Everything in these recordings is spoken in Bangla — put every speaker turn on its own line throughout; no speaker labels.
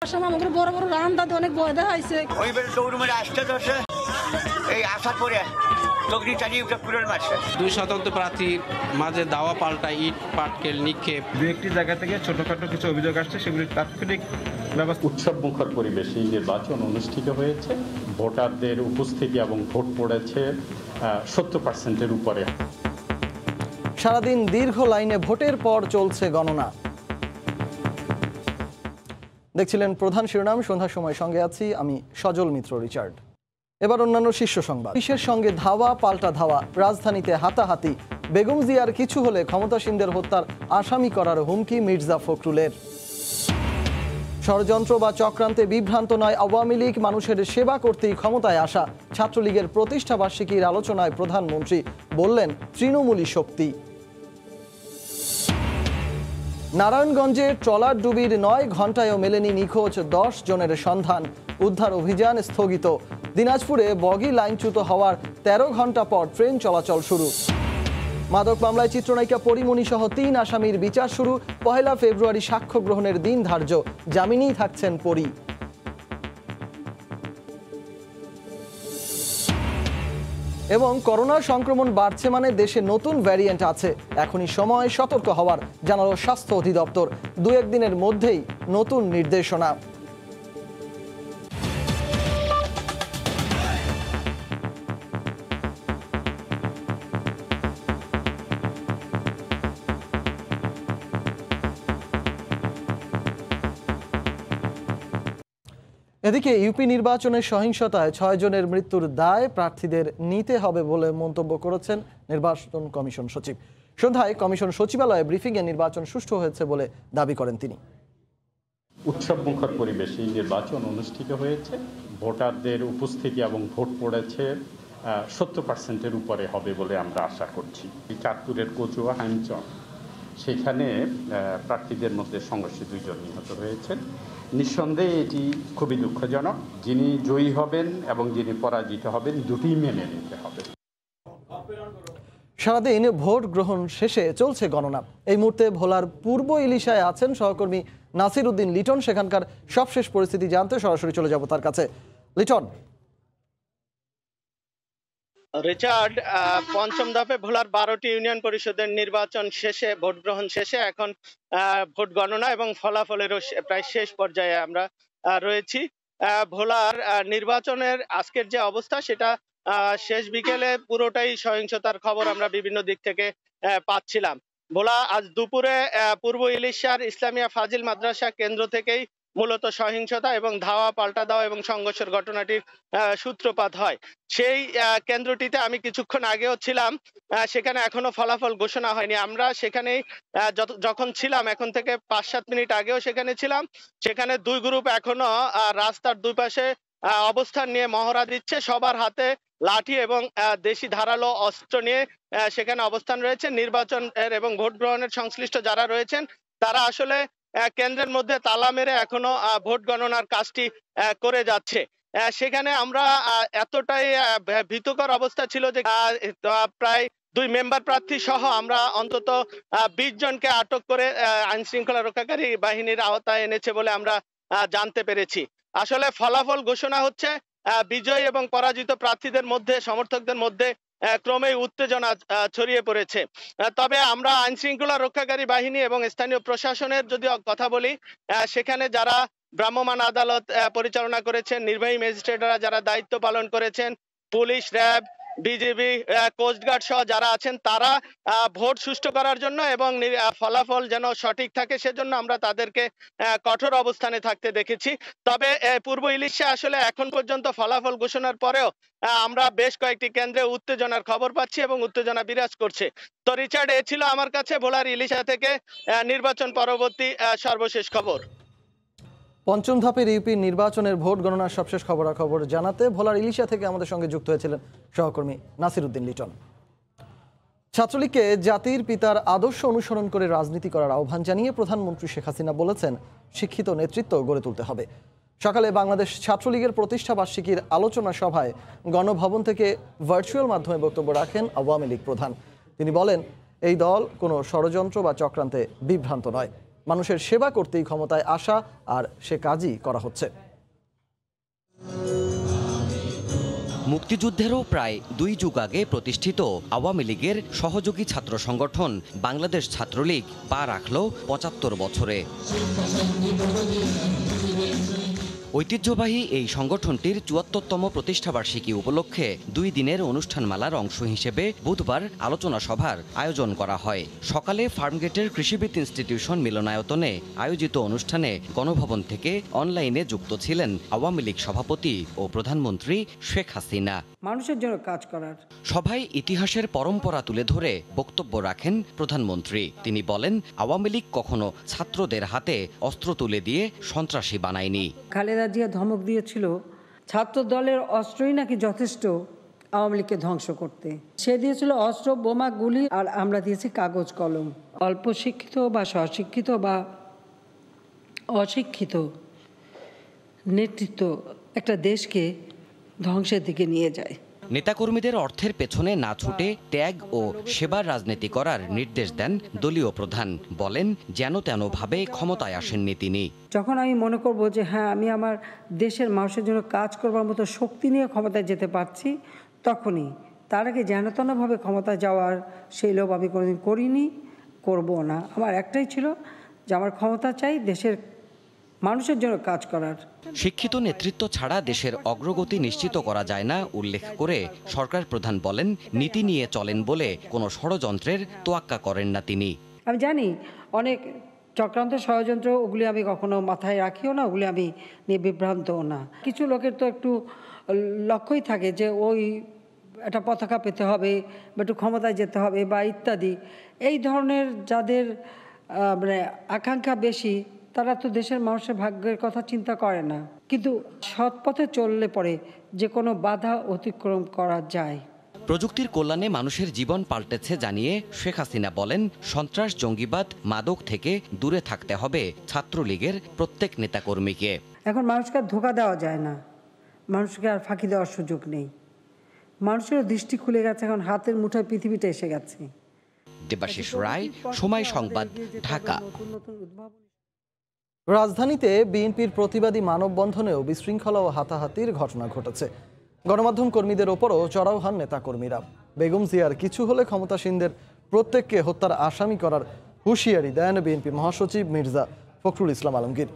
আসাম আমাকে বড় বড় রান্দাতে অনেক ভয় দেখাইছে।
ওই বেলা দৌড় মেরে আসতে ধরছে, এই আসার পরে চকরি চালিয়ে পুরো মারছে।
দুই স্বতন্ত্র প্রার্থীর মাঝে দাওয়া পাল্টা, ইট পাটকেল নিক্ষেপ।
দু একটি জায়গা থেকে ছোটখাটো কিছু অভিযোগ আসছে, সেগুলি তাৎক্ষণিক ব্যবস্থা।
উৎসব মুখর পরিবেশে নির্বাচন অনুষ্ঠিত হয়েছে। ভোটারদের উপস্থিতি এবং ভোট পড়েছে 70%-এর উপরে।
সারাদিন দীর্ঘ লাইনে ভোটের পর চলছে গণনা। দেখছিলেন প্রধান শিরোনাম। সন্ধ্যার সময় সঙ্গে আছি আমি সজল মিত্র রিচার্ড। এবার অন্যান্য শীর্ষ সংবাদ। পুলিশের সঙ্গে ধাওয়া পাল্টা ধাওয়া, রাজধানীতে হাতাহাতি, বেগম জিয়ার কিছু হলে ক্ষমতাসীনদের হত্যার আসামি করার হুমকি মির্জা ফখরুলের। ষড়যন্ত্র বা চক্রান্তে বিভ্রান্ত নয় আওয়ামী লীগ, মানুষের সেবা করতেই ক্ষমতায় আসা। ছাত্রলীগের প্রতিষ্ঠা বার্ষিকীর আলোচনায় প্রধানমন্ত্রী বললেন তৃণমূলী শক্তি। নারায়ণগঞ্জে ট্রলার ডুবির 9 ঘণ্টায়ও মেলেনি নিখোঁজ 10 জনের সন্ধান। উদ্ধার অভিযান স্থগিত। দিনাজপুরে বগি লাইনচ্যুত হওয়ার 13 ঘণ্টা পর ট্রেন চলাচল শুরু। মাদক মামলায় চিত্রনায়িকা পরিমণি সহ 3 আসামির বিচার শুরু। 1 ফেব্রুয়ারি সাক্ষ্য গ্রহণের দিন ধার্য। জামিনেই থাকছেন পরি। এবং করোনা সংক্রমণ বাড়ছে মানে দেশে নতুন ভ্যারিয়েন্ট আছে, এখনই সময় সতর্ক হওয়ার, জানালো স্বাস্থ্য অধিদপ্তর। 2-1 দিনের মধ্যেই নতুন নির্দেশনা। এদিকে ইউপি নির্বাচনের সহিংসতায় 6 জনের মৃত্যুর দায় প্রার্থীদের নিতে হবে বলে মন্তব্য করেছেন নির্বাচন কমিশন সচিব। সন্ধ্যায় কমিশন সচিবালয়ে ব্রিফিংয়ে নির্বাচন সুষ্ঠু হয়েছে বলে দাবি করেন তিনি।
উৎসব মুখর পরিবেশে নির্বাচন অনুষ্ঠিত হয়েছে। ভোটারদের উপস্থিতি এবং ভোট পড়েছে 70%-এর উপরে হবে বলে আমরা আশা করছি। চাঁদপুরের কচুয়া হাইমচর, সেখানে প্রার্থীদের মধ্যে সংঘর্ষে 2 জন নিহত হয়েছেন। নিঃসন্দেহে এটি খুবই দুঃখজনক। যিনি জয়ী হবেন এবং যিনি পরাজিত হবেন, দুটিই মেনে নিতে হবে।
সারাদিন ভোট গ্রহণ শেষে চলছে গণনা। এই মুহূর্তে ভোলার পূর্ব ইলিশায় আছেন সহকর্মী নাসির উদ্দিন লিটন। সেখানকার সবশেষ পরিস্থিতি জানতে সরাসরি চলে যাব তার কাছে। লিটন।
রিচার্ড, পঞ্চম ধাপে ভোলার 12টি ইউনিয়ন পরিষদের নির্বাচন শেষে, ভোট গ্রহণ শেষে এখন ভোট গণনা এবং ফলাফলেরও প্রায় শেষ পর্যায়ে আমরা রয়েছি। ভোলার নির্বাচনের আজকের যে অবস্থা, সেটা শেষ বিকেলে পুরোটাই সহিংসতার খবর আমরা বিভিন্ন দিক থেকে পাচ্ছিলাম। ভোলা আজ দুপুরে পূর্ব ইলিশার ইসলামিয়া ফাজিল মাদ্রাসা কেন্দ্র থেকেই মূলত সহিংসতা এবং ধাওয়া পাল্টা দেওয়া এবং সংঘর্ষের ঘটনাটির সূত্রপাত হয়। সেই কেন্দ্রটিতে আমি কিছুক্ষণ আগেও ছিলাম, সেখানে এখনো ফলাফল ঘোষণা হয়নি। আমরা সেখানেই যখন ছিলাম, এখন থেকে 5-7 মিনিট আগেও সেখানে ছিলাম। সেখানে 2 গ্রুপ এখনো রাস্তার 2 পাশে অবস্থান নিয়ে মহড়া দিচ্ছে। সবার হাতে লাঠি এবং দেশি ধারালো অস্ত্র নিয়ে সেখানে অবস্থান রয়েছে। নির্বাচনের এবং ভোট গ্রহণের সংশ্লিষ্ট যারা রয়েছেন, তারা আসলে কেন্দ্রের মধ্যে তালা মেরে এখনো ভোট গণনার কাজটি করে যাচ্ছে। সেখানে আমরা এতটাই ভীতিকর অবস্থা ছিল যে প্রায় 2 মেম্বার প্রার্থী সহ আমরা অন্তত 20 জনকে আটক করে আইন শৃঙ্খলা রক্ষাকারী বাহিনীর আওতায় এনেছে বলে আমরা জানতে পেরেছি। আসলে ফলাফল ঘোষণা হচ্ছে, বিজয়ী এবং পরাজিত প্রার্থীদের মধ্যে, সমর্থকদের মধ্যে ক্রমেই উত্তেজনা ছড়িয়ে পড়েছে। তবে আমরা আইন শৃঙ্খলা রক্ষাকারী বাহিনী এবং স্থানীয় প্রশাসনের যদি কথা বলি, সেখানে যারা ভ্রাম্যমাণ আদালত পরিচালনা করেছেন, নির্বাহী ম্যাজিস্ট্রেটরা যারা দায়িত্ব পালন করেছেন, পুলিশ, র্যাব, বিজিবি, কোস্টগার্ড সহ যারা আছেন, তারা ভোট সুষ্ঠু করার জন্য এবং ফলাফল যেন সঠিক থাকে সেজন্য আমরা তাদেরকে কঠোর অবস্থানে থাকতে দেখেছি। তবে পূর্ব ইলিশে আসলে এখন পর্যন্ত ফলাফল ঘোষণার পরেও আমরা বেশ কয়েকটি কেন্দ্রে উত্তেজনার খবর পাচ্ছি এবং উত্তেজনা বিরাজ করছে। তো রিচার্ড, এ ছিল আমার কাছে ভোলার ইলিশা থেকে নির্বাচন পরবর্তী সর্বশেষ খবর।
পঞ্চম ধাপের ইউপি নির্বাচনের ভোট গণনার সবশেষ খবরাখবর জানাতে ভোলার ইলিশা থেকে আমাদের সঙ্গে যুক্ত হয়েছিলেন সহকর্মী নাসির উদ্দিন লিটন। ছাত্রলীগকে জাতির পিতার আদর্শ অনুসরণ করে রাজনীতি করার আহ্বান জানিয়ে প্রধানমন্ত্রী শেখ হাসিনা বলেছেন, শিক্ষিত নেতৃত্ব গড়ে তুলতে হবে। সকালে বাংলাদেশ ছাত্রলীগের প্রতিষ্ঠা বার্ষিকীর আলোচনা সভায় গণভবন থেকে ভার্চুয়াল মাধ্যমে বক্তব্য রাখেন আওয়ামী লীগ প্রধান। তিনি বলেন, এই দল কোনো ষড়যন্ত্র বা চক্রান্তে বিভ্রান্ত নয়। মানুষের সেবা করতেই ক্ষমতায় আসা, আর সে কাজই করা হচ্ছে।
মুক্তিযুদ্ধেরও প্রায় 2 যুগ আগে প্রতিষ্ঠিত আওয়ামী লীগের সহযোগী ছাত্র সংগঠন বাংলাদেশ ছাত্রলীগ পা রাখল 75 বছরে। ঐতিহ্যবাহী এই সংগঠনটির 74তম প্রতিষ্ঠাবার্ষিকী উপলক্ষে 2 দিনের অনুষ্ঠানমালার অংশ হিসেবে বুধবার আলোচনা সভার আয়োজন করা হয়। সকালে ফার্মগেটের কৃষিবিদ ইনস্টিটিউশন মিলনায়তনে আয়োজিত অনুষ্ঠানে গণভবন থেকে অনলাইনে যুক্ত ছিলেন আওয়ামী লীগ সভাপতি ও প্রধানমন্ত্রী শেখ হাসিনা।
মানুষের জন্য কাজ করার
সভায় ইতিহাসের পরম্পরা তুলে ধরে বক্তব্য রাখেন প্রধানমন্ত্রী। তিনি বলেন, আওয়ামী লীগ কখনো ছাত্রদের হাতে অস্ত্র তুলে দিয়ে সন্ত্রাসী বানায়নি।
খালেদা জিয়া ধমক দিয়েছিল ছাত্র দলের অস্ত্রই নাকি যথেষ্ট আওয়ামী লীগকে ধ্বংস করতে। সে দিয়েছিল অস্ত্র, বোমা, গুলি, আর আমরা দিয়েছি কাগজ কলম। অল্প শিক্ষিত বা স্বশিক্ষিত বা অশিক্ষিত নেতৃত্ব একটা দেশকে ধ্বংসের দিকে নিয়ে যায়।
নেতাকর্মীদের অর্থের পেছনে না ছুটে ত্যাগ ও সেবার রাজনীতি করার নির্দেশ দেন দলীয় প্রধান। বলেন, যেন তেনভাবে ক্ষমতায় আসেননি তিনি।
যখন আমি মনে করব যে হ্যাঁ, আমি আমার দেশের মানুষের জন্য কাজ করবার মতো শক্তি নিয়ে ক্ষমতায় যেতে পারছি, তখনই। তার আগে যেন তেনভাবে ক্ষমতায় যাওয়ার সেই লোভ আমি কোনোদিন করিনি, করব না। আমার একটাই ছিল যে আমার ক্ষমতা চাই দেশের মানুষের জন্য কাজ করার।
শিক্ষিত নেতৃত্ব ছাড়া দেশের অগ্রগতি নিশ্চিত করা যায় না উল্লেখ করে সরকার প্রধান বলেন, নীতি নিয়ে চলেন বলে কোনো ষড়যন্ত্রের তোয়াক্কা করেন না তিনি।
আমি জানি অনেক চক্রান্ত, ষড়যন্ত্র, ওগুলি আমি কখনো মাথায় রাখিও না, ওগুলি আমি নিয়ে বিভ্রান্তও না। কিছু লোকের তো একটু লক্ষ্যই থাকে যে ওই একটা পতাকা পেতে হবে বা একটু ক্ষমতায় যেতে হবে বা ইত্যাদি। এই ধরনের যাদের মানে আকাঙ্ক্ষা বেশি, তারা তো দেশের মানুষের ভাগ্যের কথা চিন্তা করে না। কিন্তু সৎ পথে চললে পরে যে কোনো বাধা অতিক্রম করা যায়।
প্রযুক্তির কল্যাণে মানুষের জীবন পাল্টেছে জানিয়ে শেখ হাসিনা বলেন, সন্ত্রাস, জঙ্গিবাদ, মাদক থেকে দূরে থাকতে হবে ছাত্রলীগের প্রত্যেক নেতাকর্মীকে।
এখন মানুষকে আর ধোঁকা দেওয়া যায় না, মানুষকে আর ফাঁকি দেওয়ার সুযোগ নেই। মানুষের দৃষ্টি খুলে গেছে, এখন হাতের মুঠোয় পৃথিবীটা এসে গেছে।
দেবাশিস রায়, সময় সংবাদ, ঢাকা।
রাজধানীতে বিএনপির প্রতিবাদী মানববন্ধনেও বিশৃঙ্খলা ও হাতাহাতির ঘটনা ঘটেছে। গণমাধ্যম কর্মীদের ওপরও চড়াও হন নেতাকর্মীরা। বেগম জিয়ার কিছু হলে ক্ষমতাসীনদের প্রত্যেককে হত্যার আসামি করার হুঁশিয়ারি দেন বিএনপি মহাসচিব মির্জা ফখরুল ইসলাম আলমগীর।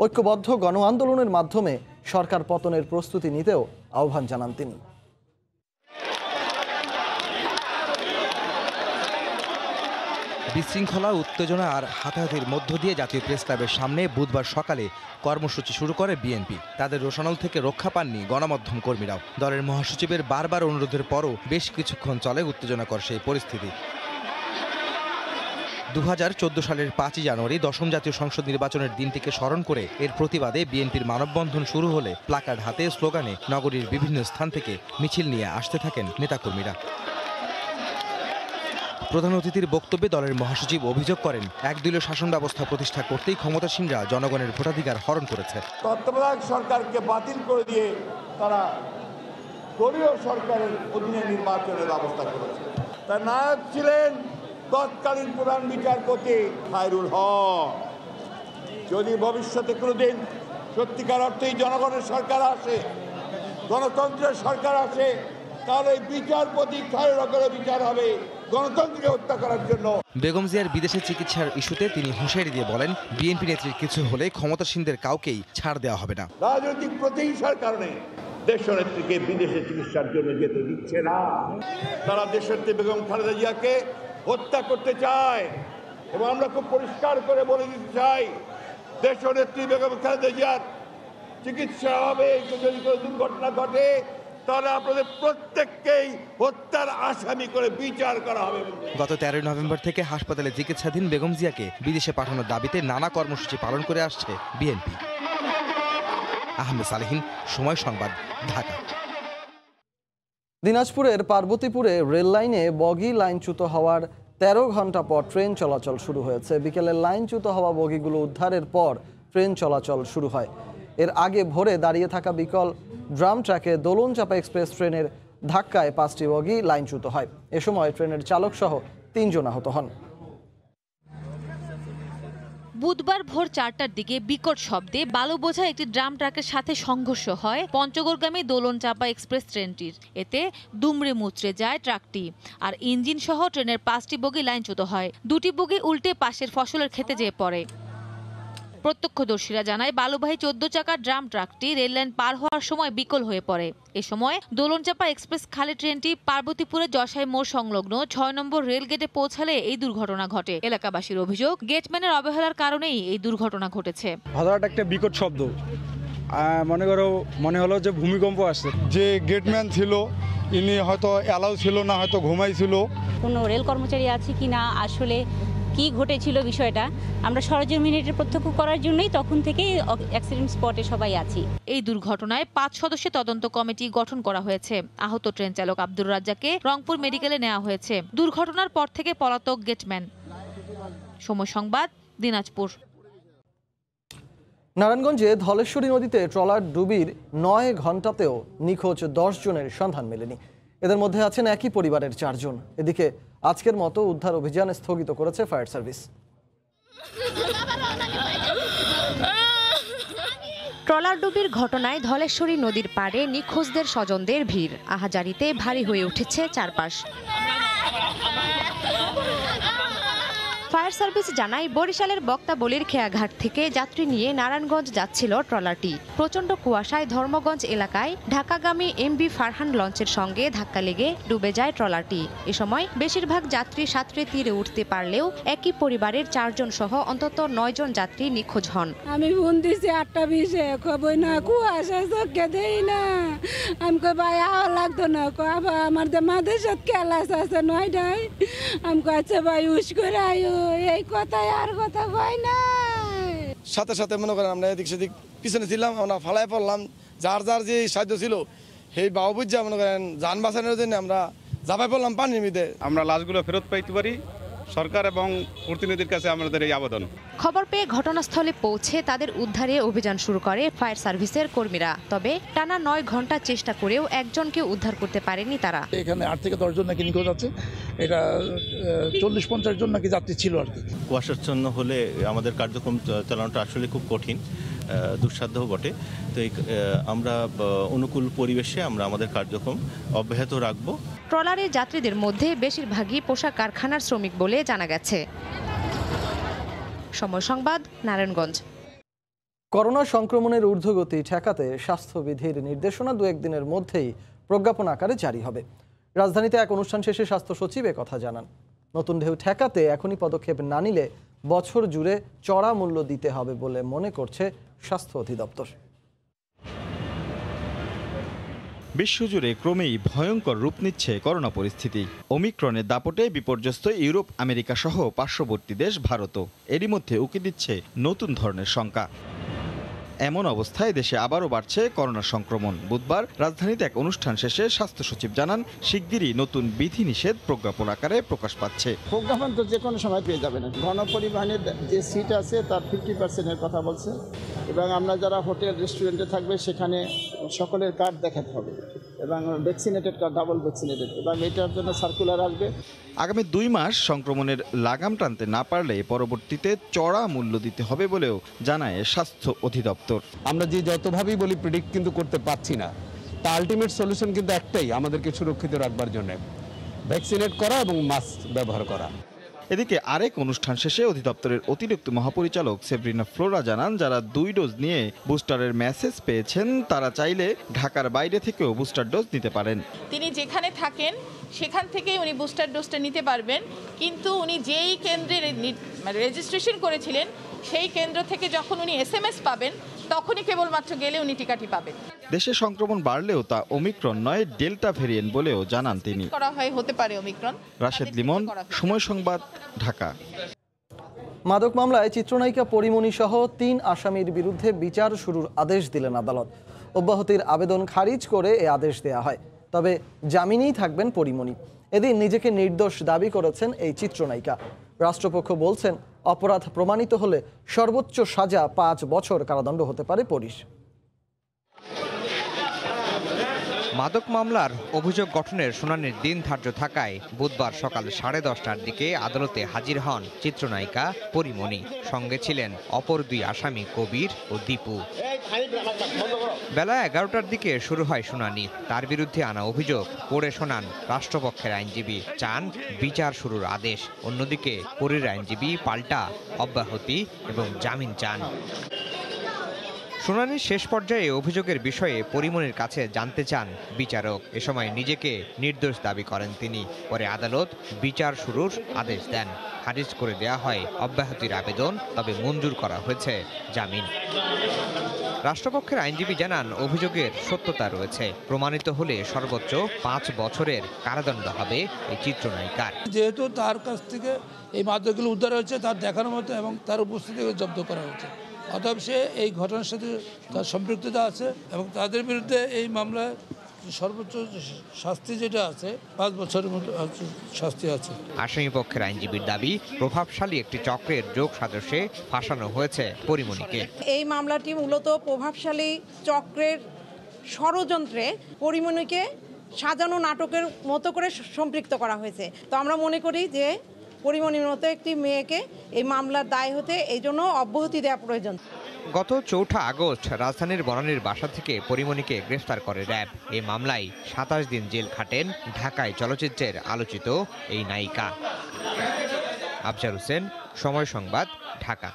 ঐক্যবদ্ধ গণ আন্দোলনের মাধ্যমে সরকার পতনের প্রস্তুতি নিতেও আহ্বান জানান তিনি।
বিশৃঙ্খলা, উত্তেজনা আর হাতাহাতির মধ্য দিয়ে জাতীয় প্রেস ক্লাবের সামনে বুধবার সকালে কর্মসূচি শুরু করে বিএনপি। তাদের রোষানল থেকে রক্ষা পাননি গণমাধ্যম কর্মীরাও। দলের মহাসচিবের বারবার অনুরোধের পরও বেশ কিছুক্ষণ চলে উত্তেজনাকর সেই পরিস্থিতি। 2014 সালের 5 জানুয়ারি 10ম জাতীয় সংসদ নির্বাচনের দিনটিকে স্মরণ করে এর প্রতিবাদে বিএনপির মানববন্ধন শুরু হলে প্লাকার্ড হাতে স্লোগানে নগরীর বিভিন্ন স্থান থেকে মিছিল নিয়ে আসতে থাকেন নেতাকর্মীরা। প্রধান অতিথির বক্তব্যে দলের মহাসচিব অভিযোগ করেন, একদলীয় শাসন ব্যবস্থা প্রতিষ্ঠা করতেই ক্ষমতাসীনরা জনগণের ভোটাধিকার হরণ করেছে।
তত্ত্বাবধায়ক সরকারকে বাতিল করে দিয়ে তারা দলীয় সরকারের অধীনে নির্বাচনের ব্যবস্থা করেছে। তার নায়ক ছিলেন তৎকালীন প্রধান বিচারপতি খায়রুল হক। যদি ভবিষ্যতে কোনোদিন সত্যিকার অর্থেই জনগণের সরকার আসে, গণতন্ত্রের সরকার আসে, তাহলে বিচারপতি খায়রুল হকের বিচার হবে গণতন্ত্রকে হত্যা করার জন্য।
বেগম জিয়ার বিদেশে চিকিৎসার ইস্যুতে তিনি হুঁশিয়ারি দিয়ে বলেন, বিএনপি নেত্রীর কিছু হলে ক্ষমতাসীনদের কাউকেই ছাড় দেওয়া হবে না।
রাজনৈতিক প্রতিহিংসার কারণে দেশনেত্রীকে বিদেশে চিকিৎসার জন্য যেতে দিচ্ছে না। তারা দেশনেত্রী বেগম খালেদা জিয়াকে হত্যা করতে চায় এবং আমরা খুব পরিষ্কার করে বলে দিতে চাই, দেশনেত্রী বেগম খালেদা জিয়ার চিকিৎসা হবে, যদি কোনো দুর্ঘটনা ঘটে তাহলে আপনাদের প্রত্যেককেই হত্যার আসামি করে বিচার করা হবে।
গত 13 নভেম্বর থেকে হাসপাতালে চিকিৎসাধীন বেগম জিয়াকে বিদেশে পাঠানোর দাবিতে নানা কর্মসূচি পালন করে আসছে বিএনপি। আহমেদ সালেহীন, সময় সংবাদ, ঢাকা।
দিনাজপুরের পার্বতীপুরে রেল লাইনে বগি লাইনচ্যুত হওয়ার 13 ঘন্টা পর ট্রেন চলাচল শুরু হয়েছে। বিকেলে লাইনচ্যুত হওয়া বগিগুলো উদ্ধারের পর ট্রেন চলাচল শুরু হয়। এর আগে ভোরে দাঁড়িয়ে থাকা বিকল ড্রাম ট্র্যাকে দোলন চাপা এক্সপ্রেস ট্রেনের ধাক্কায় 5টি বগি লাইনচ্যুত হয়। এ সময় ট্রেনের চালক সহ 3 জন আহত হন।
বুধবার ভোর 4টার দিকে বিকট শব্দে বালু বোঝা একটি ড্রাম ট্রাকের সাথে সংঘর্ষ হয় পঞ্চগড়গামী দোলনচাঁপা এক্সপ্রেস ট্রেনটির। এতে দুমড়ে মুচড়ে যায় ট্রাকটি, আর ইঞ্জিন সহ ট্রেনের 5টি বগি লাইনচ্যুত হয়। 2টি বগি উল্টে পাশের ফসলের খেতে যেয়ে পড়ে। প্রত্যক্ষদর্শীরা জানায় বালুবাহী 14 চাকার ড্রাম ট্রাকটি রেললাইন পার হওয়ার সময় বিকল হয়ে পড়ে। এ সময় দোলনচাঁপা এক্সপ্রেস খালি ট্রেনটি পার্বতীপুরে জশাই মোড় সংলগ্ন 6 নম্বর রেল গেটে পৌঁছালে এই দুর্ঘটনা ঘটে। এলাকাবাসীর অভিযোগ, গেটম্যানের অবহেলার কারণেই এই দুর্ঘটনা ঘটেছে।
হঠাৎ একটা বিকট শব্দ, মনে হলো যে ভূমিকম্প আসছে। যে গেটম্যান ছিল ইনি হয়তো অ্যালাউ ছিল না, হয়তো ঘুমাইছিল।
কোনো রেল কর্মচারী আছে কি না, আসলে কি ঘটেছিল বিষয়টা আমরা সরজমিনে প্রত্যক্ষ করার জন্যই তখন থেকেই অ্যাক্সিডেন্ট স্পটে সবাই আছি।
এই দুর্ঘটনায় 5 সদস্যের তদন্ত কমিটি গঠন করা হয়েছে। আহত ট্রেন চালক আব্দুর রাজ্জাককে রংপুর মেডিকেলে নেওয়া হয়েছে। দুর্ঘটনার পর থেকে পলাতক গেটম্যান। সময় সংবাদ, দিনাজপুর।
নারায়ণগঞ্জে ধলেশ্বরী নদীতে ট্রলার ডুবির 9 ঘন্টাতেও নিখোঁজ 10 জনের সন্ধান মেলেনি। এদের মধ্যে আছেন একই পরিবারের 4 জন। এদিকে আজকের মতো উদ্ধার অভিযান স্থগিত করেছে ফায়ার সার্ভিস।
ট্রলার ডুবির ঘটনায় ধলেশ্বরী নদীর পাড়ে নিখোঁজদের স্বজনদের ভিড়। আহাজারিতে ভারী হয়ে উঠেছে চারপাশ। ফায়ার সার্ভিস জানায়, বরিশালের বক্তাবলির খেয়াঘাট থেকে যাত্রী নিয়ে নারায়ণগঞ্জ যাচ্ছিল ট্রলারটি। প্রচণ্ড কুয়াশায় ধর্মগঞ্জ এলাকায় ঢাকাগামী এমবি ফারহান লঞ্চের সঙ্গে ধাক্কা লেগে ডুবে যায় ট্রলারটি। এ সময় বেশিরভাগ যাত্রী সাঁতরে তীরে উঠতে পারলেও একই পরিবারের 4 জন সহ অন্তত 9 জন যাত্রী নিখোঁজ হন।
আমি ফোন দিছি 8:20 কবই না, কুয়াশা চোখে দেই না। আমি কই ভাই আওয়া লাগতো না, কবা আমার যে মাদের সাথে ক্লাস আছে 9টায়। আমি কাছে ভাই উস করে আয়ো, এই কথাই আর কথা কই না।
সাথে সাথে মনে করেন আমরা এদিক সেদিক পিছনে ছিলাম, আমরা ফালাই পড়লাম। যার যার যে সাহায্য ছিল সেই বাবু বুঝা মনে করেন যান বাঁচানোর জন্য আমরা ঝাঁপাই পড়লাম পানির মধ্যে।
আমরা লাশগুলো ফেরত পাইতে পারি, সরকার এবং প্রতিনিধির কাছে আমাদের এই আবেদন।
খবর পেয়ে ঘটনাস্থলে পৌঁছে তাদের উদ্ধারে অভিযান শুরু করে ফায়ার সার্ভিসের কর্মীরা। তবে টানা 9 ঘন্টা চেষ্টা করেও একজনকে উদ্ধার করতে পারেনি তারা।
এখানে 8 থেকে 10 জন নাকি নিখোঁজ আছে। এটা 40-50 জন নাকি যাত্রী ছিল আর কি।
কুয়াশাচ্ছন্ন হলে আমাদের কার্যক্রম চালানোটা আসলে খুব কঠিন, দুঃসাধ্যও বটে। তো আমরা অনুকূল পরিবেশে আমরা আমাদের কার্যক্রম অব্যাহত রাখব।
ট্রলারের যাত্রীদের মধ্যে বেশিরভাগই পোশাক কারখানার শ্রমিক বলে জানা গেছে। সময় সংবাদ, নারায়ণগঞ্জ।
করোনা সংক্রমণের ঊর্ধ্বগতি ঠেকাতে স্বাস্থ্যবিধির নির্দেশনা 2-1 দিনের মধ্যেই প্রজ্ঞাপন আকারে জারি হবে। রাজধানীতে এক অনুষ্ঠান শেষে স্বাস্থ্য সচিব কথা জানান। নতুন ঢেউ ঠেকাতে এখনই পদক্ষেপ না নিলে বছর জুড়ে চড়া মূল্য দিতে হবে বলে মনে করছে স্বাস্থ্য অধিদপ্তর।
বিশ্বজুড়ে ক্রমেই ভয়ঙ্কর রূপ নিচ্ছে করোনা পরিস্থিতি। ওমিক্রনের দাপটে বিপর্যস্ত ইউরোপ, আমেরিকা সহ পার্শ্ববর্তী দেশ ভারতও। এরই মধ্যে উকি দিচ্ছে নতুন ধরনের শঙ্কা। এমন অবস্থায় দেশে আবারও বাড়ছে করোনা সংক্রমণ। বুধবার রাজধানীতে এক অনুষ্ঠান শেষে স্বাস্থ্য সচিব জানান, শিগগিরই নতুন বিধিনিষেধ প্রজ্ঞাপন আকারে প্রকাশ পাচ্ছে।
প্রজ্ঞাপন তো যে কোনো সময় পেয়ে যাবেন। গণপরিবহনের যে সিট আছে তার 50%-এর কথা বলছে, এবং আমরা যারা হোটেল রেস্টুরেন্টে থাকবে সেখানে সকলের কার্ড দেখাতে হবে, এবং ভ্যাকসিনেটেড কার্ড, ডাবল ভ্যাকসিনেটেড, এবং এটার জন্য সার্কুলার আসবে।
আগামী 2 মাস সংক্রমণের লাগাম টানতে না পারলে পরবর্তীতে চড়া মূল্য দিতে হবে বলেও জানায় স্বাস্থ্য অধিদপ্তর।
আমরা যে যতভাবেই বলি প্রেডিক্ট কিন্তু করতে পারছি না। তা আলটিমেট সলিউশন কিন্তু একটাই, আমাদেরকে সুরক্ষিত রাখবার জন্য ভ্যাকসিনেট করা এবং মাস্ক ব্যবহার করা।
এদিকে আরেক অনুষ্ঠান শেষে অধিদপ্তরের অতিরিক্ত মহাপরিচালক সেব্রিনা ফ্লোরা জানান, যারা 2 ডোজ নিয়ে বুস্টারের মেসেজ পেয়েছেন তারা চাইলে ঢাকার বাইরে থেকেও বুস্টার ডোজ নিতে পারেন।
তিনি যেখানে থাকেন সেখান থেকেই উনি বুস্টার ডোজটা নিতে পারবেন, কিন্তু উনি যেই কেন্দ্রে রেজিস্ট্রেশন করেছিলেন সেই কেন্দ্র থেকে যখন উনি SMS পাবেন তখনই কেবলমাত্র গেলে উনি টিকাটি পাবেন।
দেশে সংক্রমণ বাড়লেও তা ওমিক্রন নয়, ডেল্টা ভেরিয়েন্ট বলেও জানান তিনি।
হতে পারে ওমিক্রন।
রাশেদ লিমন, সময় সংবাদ, ঢাকা।
মাদক মামলায় চিত্রনায়িকা পরিমণি সহ 3 আসামির বিরুদ্ধে বিচার শুরুর আদেশ দিলেন আদালত। অব্যাহতির আবেদন খারিজ করে এ আদেশ দেয়া হয়। তবে জামিনেই থাকবেন পরিমণি। এদিন নিজেকে নির্দোষ দাবি করেছেন এই চিত্রনায়িকা। রাষ্ট্রপক্ষ বলছেন, অপরাধ প্রমাণিত হলে সর্বোচ্চ সাজা 5 বছর কারাদণ্ড হতে পারে পরিশ।
মাদক মামলার অভিযোগ গঠনের শুনানির দিন ধার্য থাকায় বুধবার সকাল 10:30টার দিকে আদালতে হাজির হন চিত্রনায়িকা পরিমণি। সঙ্গে ছিলেন অপর 2 আসামি কবির ও দীপু। বেলা 11টার দিকে শুরু হয় শুনানি। তার বিরুদ্ধে আনা অভিযোগ পড়ে শোনান রাষ্ট্রপক্ষের আইনজীবী, চান বিচার শুরুর আদেশ। অন্যদিকে পরীর আইনজীবী পাল্টা অব্যাহতি এবং জামিন চান। শুনানির শেষ পর্যায়ে অভিযোগের বিষয়ে পরিমণির কাছে জানতে চান বিচারক। এ সময় নিজেকে নির্দোষ দাবি করেন তিনি। পরে আদালত বিচার শুরুর আদেশ দেন। খারিজ করে দেয়া হয় অব্যাহতির আবেদন, তবে মঞ্জুর করা হয়েছে জামিন। রাষ্ট্রপক্ষের আইনজীবী জানান, অভিযোগের সত্যতা রয়েছে। প্রমাণিত হলে সর্বোচ্চ 5 বছরের কারাদণ্ড হবে এই চিত্রনায়িকার।
যেহেতু তার কাছ থেকে এই মাদকগুলো উদ্ধার হয়েছে, তার দেখানোর মতো এবং তার উপস্থিতিকে জব্দ করা হয়েছে, অতএব সে এই ঘটনার সাথে তার সম্পৃক্ততা আছে এবং তাদের বিরুদ্ধে এই মামলায় সর্বোচ্চ শাস্তি যেটা আছে 5 বছরের মতো শাস্তি আছে।
আসামি পক্ষের আইনজীবীর দাবি, প্রভাবশালী একটি চক্রের যোগ সাজসে ফাঁসানো হয়েছে পরিমণিকে।
এই মামলাটি মূলত প্রভাবশালী চক্রের ষড়যন্ত্রে পরিমণিকে সাজানো নাটকের মতো করে সম্পৃক্ত করা হয়েছে। তো আমরা মনে করি যে পরিমণির মতো একটি মেয়েকে এই মামলার দায় হতে এই জন্য অব্যাহতি দেওয়া প্রয়োজন।
গত 4 আগস্ট রাজধানীর বনানীর বাসা থেকে পরিমণিকে গ্রেফতার করে র্যাব। এই মামলায় 27 দিন জেল খাটেন ঢাকায় চলচ্চিত্রের আলোচিত এই নায়িকা। আফজার হোসেন, সময় সংবাদ, ঢাকা।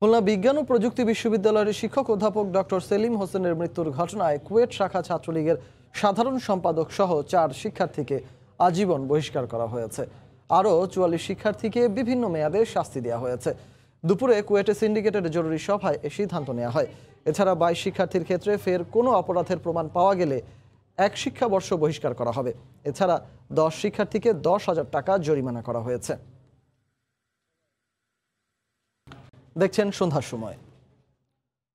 খুলনা বিজ্ঞান ও প্রযুক্তি বিশ্ববিদ্যালয়ের শিক্ষক অধ্যাপক ডক্টর সেলিম হোসেনের মৃত্যুর ঘটনায় কুয়েট শাখা ছাত্রলীগের সাধারণ সম্পাদক সহ 4 শিক্ষার্থীকে আজীবন বহিষ্কার করা হয়েছে। আরও 44 শিক্ষার্থীকে বিভিন্ন মেয়াদে শাস্তি দেওয়া হয়েছে। দুপুরে কুয়েটে সিন্ডিকেটের জরুরি সভায় এ সিদ্ধান্ত নেওয়া হয়। এছাড়া 22 শিক্ষার্থীর ক্ষেত্রে ফের কোনো অপরাধের প্রমাণ পাওয়া গেলে 1 শিক্ষাবর্ষ বহিষ্কার করা হবে। এছাড়া 10 শিক্ষার্থীকে 10,000 টাকা জরিমানা করা হয়েছে। দেখছেন সন্ধ্যার সময়।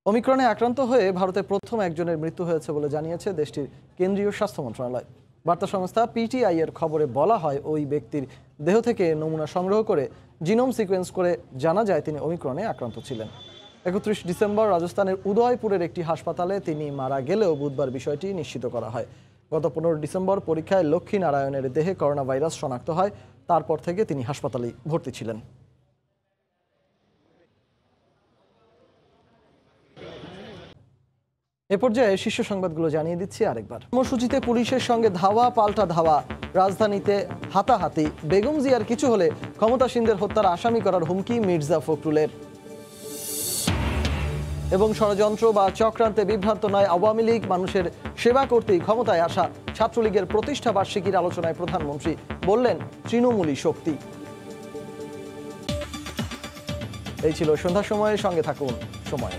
ওমিক্রনে আক্রান্ত হয়ে ভারতে প্রথম একজনের মৃত্যু হয়েছে বলে জানিয়েছে দেশটির কেন্দ্রীয় স্বাস্থ্য মন্ত্রণালয়। বার্তা সংস্থা পিটিআই এর খবরে বলা হয়, ওই ব্যক্তির দেহ থেকে নমুনা সংগ্রহ করে জিনোম সিকোয়েন্স করে জানা যায় তিনি ওমিক্রনে আক্রান্ত ছিলেন। 31 ডিসেম্বর রাজস্থানের উদয়পুরের একটি হাসপাতালে তিনি মারা গেলেও বুধবার বিষয়টি নিশ্চিত করা হয়। গত 15 ডিসেম্বর পরীক্ষায় লক্ষ্মী নারায়ণের দেহে করোনা ভাইরাস শনাক্ত হয়। তারপর থেকে তিনি হাসপাতালে ভর্তি ছিলেন। এ পর্যায়ে শীর্ষ সংবাদগুলো জানিয়ে দিচ্ছি আরেকবার। কর্মসূচিতে পুলিশের সঙ্গে ধাওয়া পাল্টা ধাওয়া, রাজধানীতে হাতাহাতি, বেগম জিয়ার কিছু হলে ক্ষমতাসীনদের হত্যার আসামি করার হুমকি মির্জা ফখরুলের। এবং ষড়যন্ত্র বা চক্রান্তে বিভ্রান্ত নয় আওয়ামী লীগ, মানুষের সেবা করতেই ক্ষমতায় আসা। ছাত্রলীগের প্রতিষ্ঠা বার্ষিকীর আলোচনায় প্রধানমন্ত্রী বললেন, তৃণমূলই শক্তি। এই ছিল সন্ধ্যার সময়ের সঙ্গে থাকুন সময়।